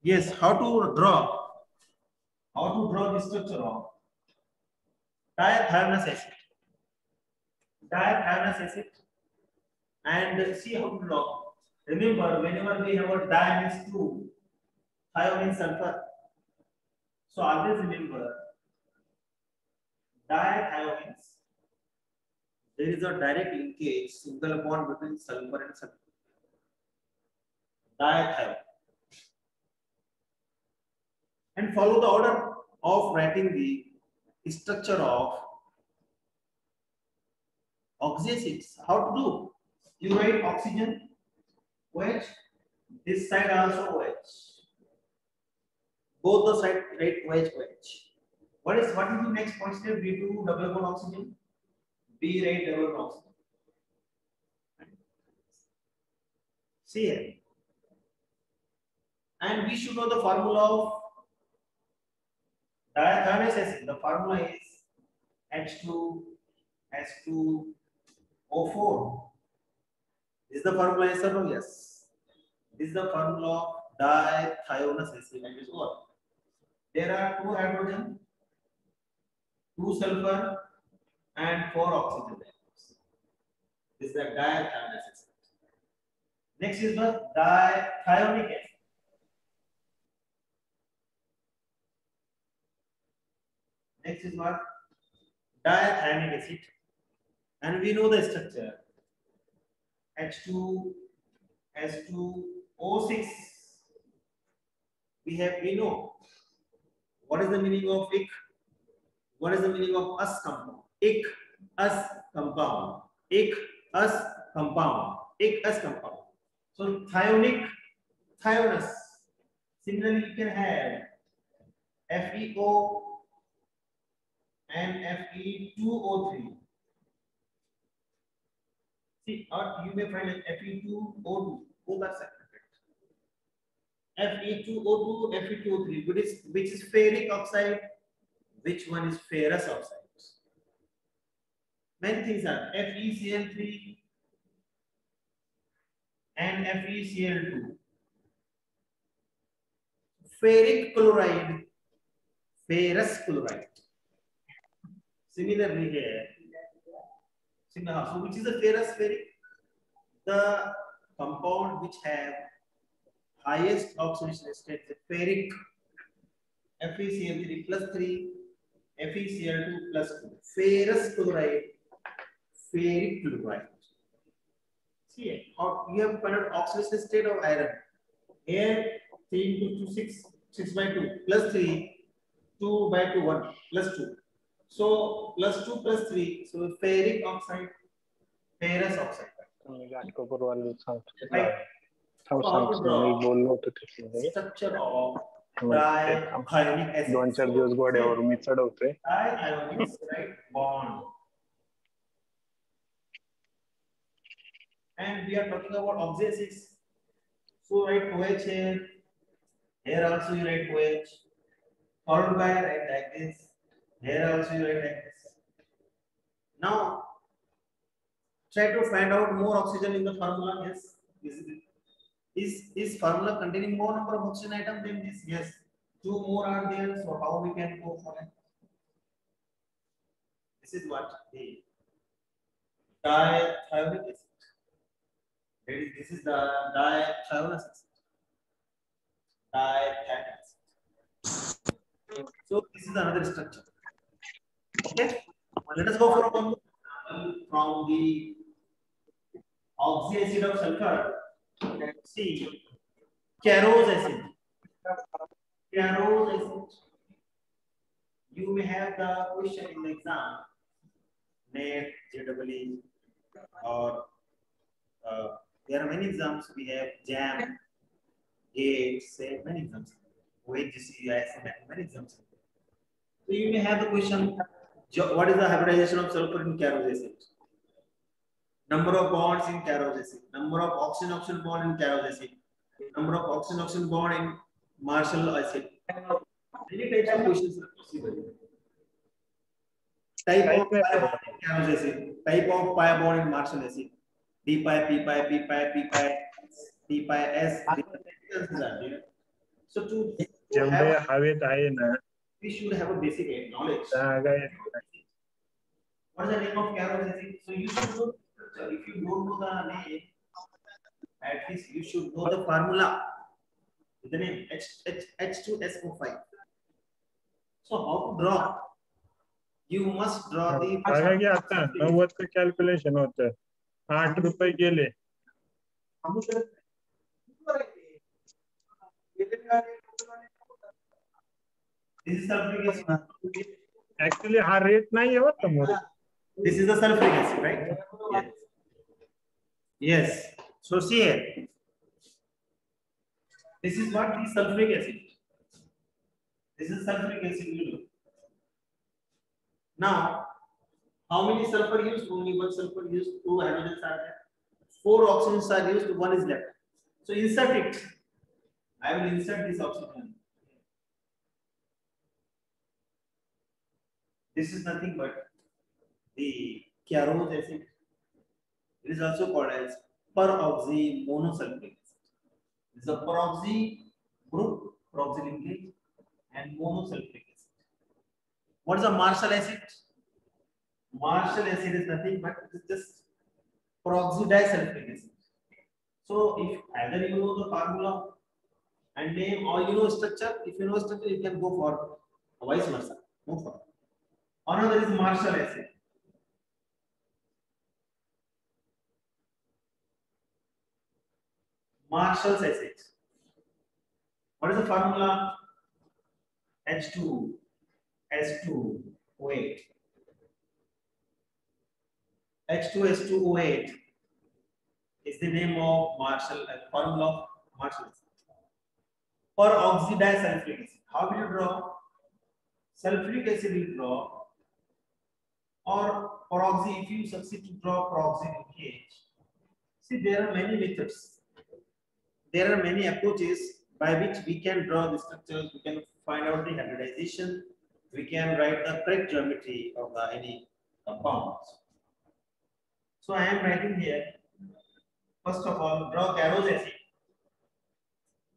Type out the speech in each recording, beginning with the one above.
Yes, how to draw? How to draw the structure of diathymous acid? Diathymous acid, and see how to draw. Remember, whenever we have a di means two, thio means sulfur. So always remember, dithio means there is a direct linkage, single bond between sulfur and sulfur. Dithio. And follow the order of writing the structure of oxyacids. How to do? You write oxygen, OH. This side also OH. Both the side write OH, OH. What is the next point step? B2 double bond oxygen. B write double bond oxygen. See here. And we should know the formula of diathymous acid. The formula is H2S2O4. Is the formula yes or no? Yes. This is the formula of dithionous acid. And is what? There are 2 hydrogen, 2 sulfur, and 4 oxygen atoms. This is the dithionous acid. Next is the dithionic acid. Next is what? Dithionic acid. And we know the structure. H2S2O6. We know what is the meaning of ic. What is the meaning of us compound? Ic, us compound. Ic, us compound. Ic, us compound. So thionic, thionous. Similarly, you can have FeO and Fe2O3. See, or you may find Fe2O2. Both are separated. Fe2O2, Fe2O3, which is ferric oxide, which one is ferrous oxide. Many things are FeCl3 and FeCl2. Ferric chloride, ferrous chloride. Similarly here, so which is a ferrous ferric? The compound which have highest oxidation state, the ferric, FeCl3 plus 3, FeCl2 plus 2. Ferrous chloride, ferric chloride. See, you have found out oxidation state of iron. Here 3 into 2, 6, 6 by 2 plus 3, 2 by 2, 1 plus 2. So plus 2 plus 3, so ferric oxide, ferrous oxide. Right. Structure of dithionic acid. Dithionic, right? Bond. And we are talking about oxyacids. So write OH here. Here also you write OH. Followed by write like this. Here also you write like this. Now try to find out more oxygen in the formula. Yes. Is formula containing more number of oxygen atoms than this? Yes. 2 more are there. So how we can go for it? This is what the dithionic acid. This is the dithionic acid. Dithionic acid. So this is another structure. Okay. Let us go for a one from the oxyacid of sulfur. Let's see. Carose acid. Carose acid. You may have the question in the exam. NET, JEE, or there are many exams. We have JAM, GATE, say many exams. OHGC, many exams. So you may have the question: what is the hybridization of sulfur in carose acid? Number of bonds in carose acid. Number of oxygen-oxygen bond in carose acid. Number of oxygen-oxygen bond in Marshall acid. Many types of questions are possible. Type of pi bond in carose acid. Type of pi bond in Marshall acid. D pi, P pi, P pi, P pi, T pi, S. So to जेवढे हवेत आहे ना, we should have a basic knowledge. What is the name of carrot acid? So you should know. If you don't know the name, at least you should know the formula. The name H2SO5. So how to draw? You must draw the. हाಗಾಗಿ आता 90 calculation होतं. 8 रुपये गेले. This is sulfuric acid. Actually हा rate नाही आहे बरं समोर. This is the sulfuric acid, right? Yes. Yes. So see here. This is what the sulfuric acid. This is sulfuric acid. You know. Now, how many sulfur used? Only one sulfur used. 2 hydrogens are there. 4 oxygens are used. 1 is left. So insert it. I will insert this oxygen. This is nothing but the Chiarose acid. It is also called as peroxymonosulfuric acid. This is a peroxy group, peroxy linkage, and monosulfuric acid. What is a Marshall acid? Marshall acid is nothing but it is just peroxydisulfuric acid. So if either you know the formula and name or you know structure, if you know structure, you can go for vice versa. Move forward. Another is Marshall acid. Marshall's acid. What is the formula? H2, S2O8. H2S2O8 is the name of Marshall, formula of Marshall acid. Peroxydisulfuric acid. How will you draw? Sulfuric acid will draw, or peroxy, if you succeed to draw peroxy linkage. See, there are many methods. There are many approaches by which we can draw the structures, we can find out the hybridization, we can write the correct geometry of the any compounds. So I am writing here. First of all, draw Chiarose acid.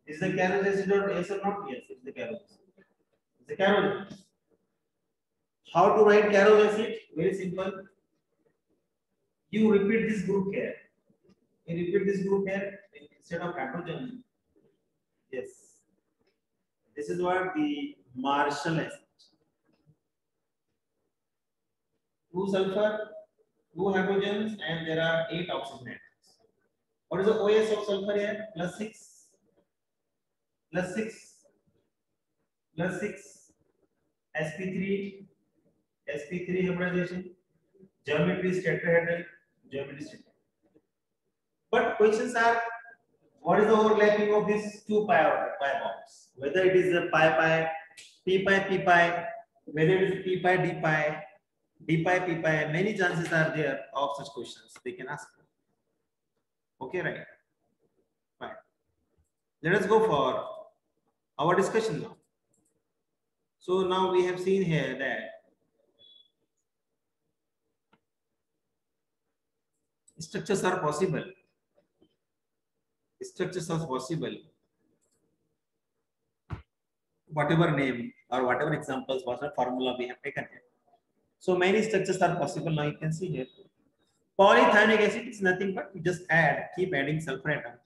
Is the Chiarose acid or yes or not? Yes, it's the Chiarose acid. It's the Chiarose acid. How to write Chiarose acid? Very simple. You repeat this group here. You repeat this group here instead of hydrogen. Yes. This is what the Marshall acid. 2 sulfur, 2 hydrogens, and there are 8 oxygen atoms. What is the OS of sulfur here? Plus 6. Plus 6. Plus 6. sp3. sp3 hybridization. Geometry is tetrahedral. Geometry is tetrahedral. But questions are, what is the overlapping of these 2 pi bonds? Whether it is a pi, p pi, whether it is p pi, d pi, many chances are there of such questions they can ask. Okay, right? Fine. Let us go for our discussion now. So now we have seen here that structures are possible. Structures are possible. Whatever name or whatever examples, whatever formula we have taken here. So many structures are possible. Now you can see here. Polythionic acid is nothing but you just add, keep adding sulfur atom.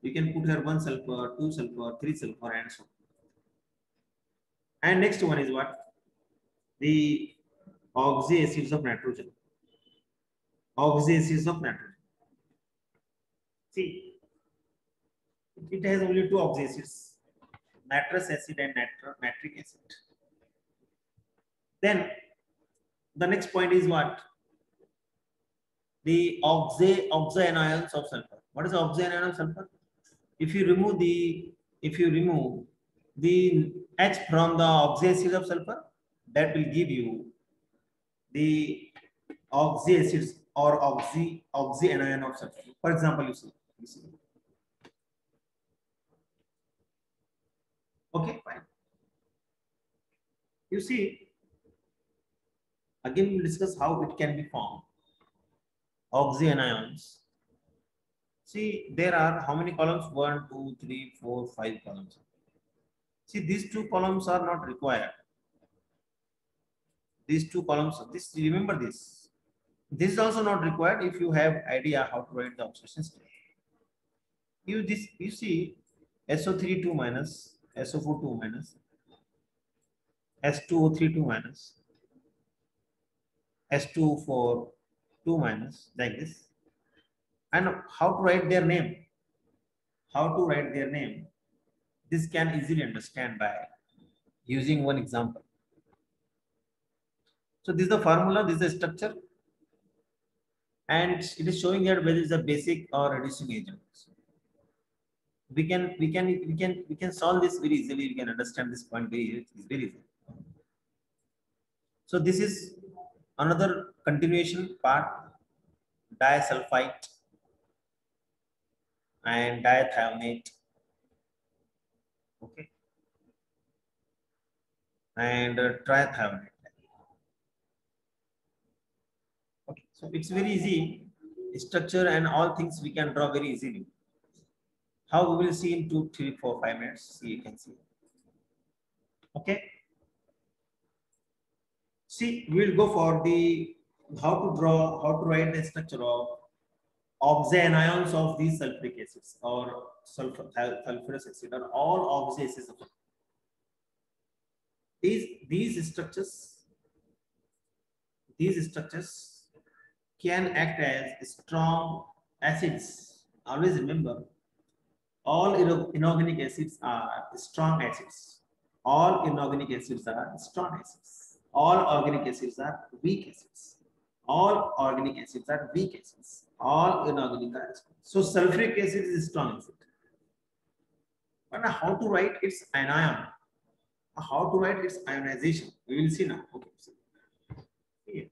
You can put here 1 sulfur, 2 sulfur, 3 sulfur, and so on. And next one is what? The oxyacids of nitrogen. Oxyacids of nitrogen. See, it has only 2 oxyacids, nitrous acid and nitric acid. Then the next point is what? The oxyanions of sulfur. What is the oxyanion of sulfur? If you remove the H from the oxyacid of sulfur, that will give you the oxyacids or oxyanion of sulfur. For example, you see. Okay, fine. You see, again we'll discuss how it can be formed. Oxyanions. See, there are how many columns? 1, 2, 3, 4, 5 columns. See, these two columns are not required. These two columns, this, remember this. This is also not required if you have idea how to write the oxidation state. Use this, you see, SO3 2 minus, SO4 2 minus, S2O3 2 minus, S2O4 2 minus, like this. And how to write their name? How to write their name? This can easily understand by using one example. So this is the formula, this is the structure, and it is showing that whether it's a basic or reducing agent. We can solve this very easily. We can understand this point very easily. It's very easy. So this is another continuation part, disulfite and diethionate. Okay, and trithionate. Okay, so it's very easy. Structure and all things we can draw very easily. How we will see in 2, 3, 4, 5 minutes. See, you can see. Okay. See, we will go for the how to draw, how to write the structure of oxyanions of these sulfuric acids or sulfurous acid or all oxy acids. These structures can act as strong acids. Always remember, all inorganic acids are strong acids. All inorganic acids are strong acids. All organic acids are weak acids. All organic acids are weak acids. All inorganic are strong. So sulfuric acid is a strong acid. But how to write its anion? How to write its ionization? We will see now. Okay. Here.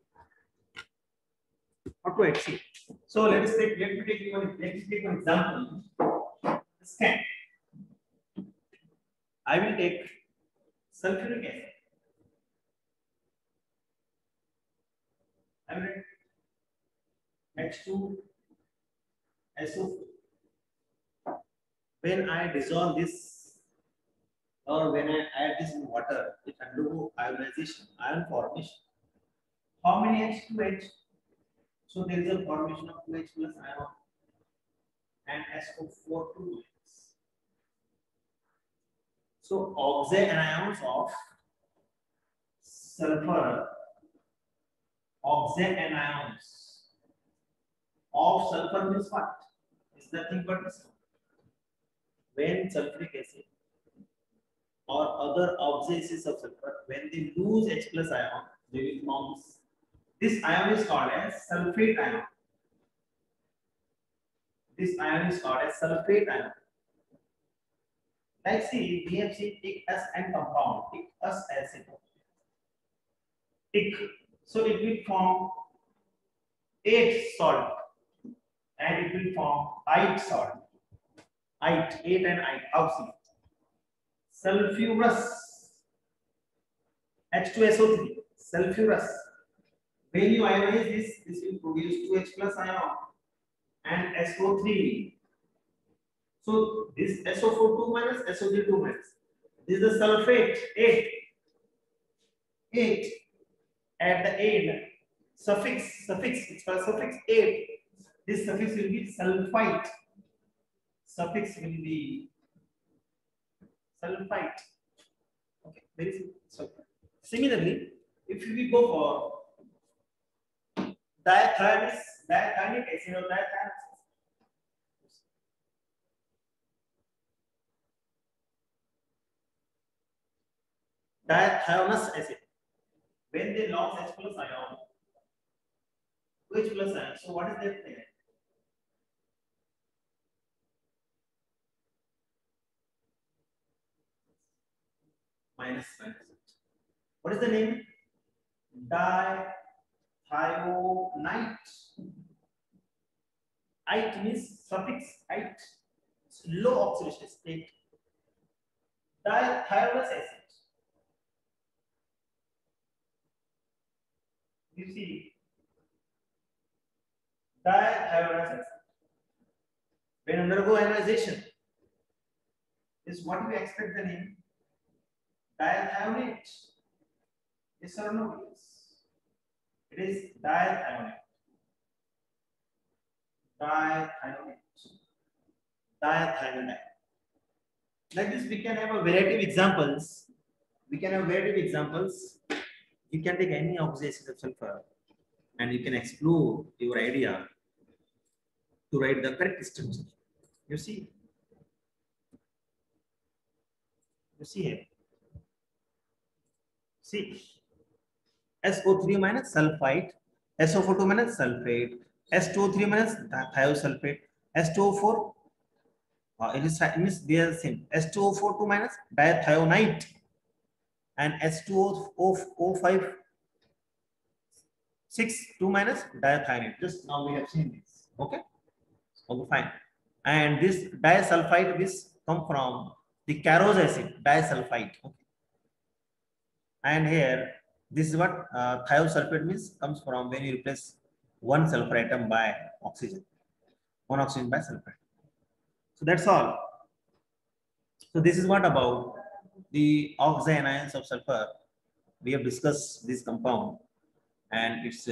How to write? See. So let me take one example. Scan. I will take sulfuric acid. I will write H2SO4. When I dissolve this or when I add this in water, it undergo ionization, ion formation. How many H2H? So there is a formation of 2H plus ion and SO4 2 minus. So oxyanions of sulfur, oxyanions of sulfur means what? It's nothing but this. When sulfuric acid or other oxy acids of sulfur, when they lose H plus ion, they will form this. This ion is called as sulfate ion. This ion is called as sulfate ion. Like see, we have seen ICN compound, ICS acid. IC. So it will form 8 salt and it will form 8 salt. 8 and 8 oxy. Sulfurous H2SO3. Sulfurous. When you ionize this will produce 2H plus ion and SO3. So this SO4 2 minus, SO3 2 minus. This is the sulfate 8. 8 at the end. Suffix, it's called suffix 8. This suffix will be sulfite. Suffix will be sulfite. Okay, very simple. Similarly, if we go for diathyonic acid or diathyonic diathionous acid, when they lose H plus ion, H plus ion, so what is their name? Minus. What is the name? Dithionite. Ite means suffix ite. It's low oxidation state. Dithionous acid. You see, dithionous acid. When undergo ionization, is what we expect the name? Diethionate. Yes or no? Yes. It is diethionate. Diethionate. Diethionate. Like this, we can have a variety of examples. We can have variety of examples. You can take any oxidation of sulfur and you can explore your idea to write the correct structure. You see? You see here. See. SO3 minus sulfite, SO42 minus sulfate, S2O3 minus thiosulfate, S2O4, it is they are the same. S2O42 minus diethionite and S2O5 2 minus diethionate. Just now we have seen this. Okay. Okay, fine. And this disulfide is come from the Carose acid, disulfide. Okay. And here, this is what thiosulfate means, comes from when you replace one sulfur atom by oxygen, one oxygen by sulfur. So that's all. So this is what about the oxyanions of sulfur. We have discussed this compound and its